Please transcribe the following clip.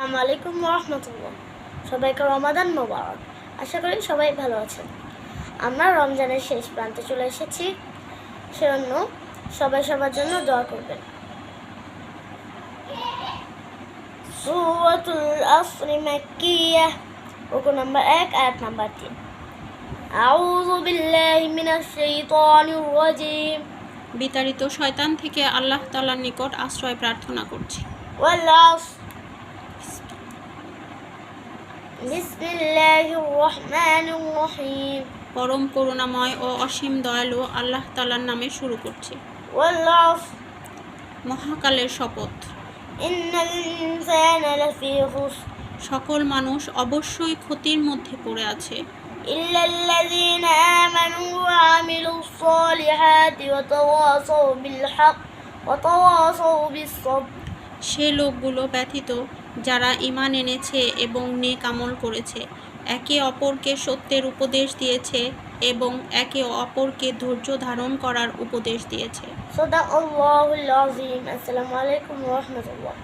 আসসালামু আলাইকুম ওয়া রাহমাতুল্লাহ। সবাইকে রমাদান মোবারক। আশা করি সবাই ভালো আছেন। আমরা রমজানের শেষ প্রান্তে চলে এসেছি, সেজন্য সবাই সবার জন্য দোয়া করবেন। সূরাতুল আসর মাক্কিয়াহ, রুকু নাম্বার 1, আয়াত নাম্বার 3। আউযু বিল্লাহি মিনাশ শাইতানির রাজীম। বিতাড়িত শয়তান থেকে আল্লাহ তাআলার নিকট আশ্রয় প্রার্থনা করছি। ওয়াল আসর, বিসমিল্লাহির রহমানির রহিম। পরম করুণাময় ও অসীম দয়ালু আল্লাহ তাআলার নামে শুরু করছি। ওয়াল আসর, মহাকালের শপথ, ইন্নাল ইনসানা লাফি খুসর, সকল মানুষ অবশ্যই ক্ষতির মধ্যে পড়ে আছে, ইল্লাল্লাযীনা আমানু ওয়া আমিলুস সালিহাতি ওয়া তাওয়াসাউ বিল হক ওয়া তাওয়াসাউ বিস সবর। সে লোকগুলো ব্যতীত যারা ঈমান এনেছে এবং নেক আমল করেছে, একে অপরকে সত্যের উপদেশ দিয়েছে এবং একে অপরকে ধৈর্য ধারণ করার উপদেশ দিয়েছে। সাদাকাল্লাহুল আযীম। আসসালামু আলাইকুম ওয়া রাহমাতুল্লাহ।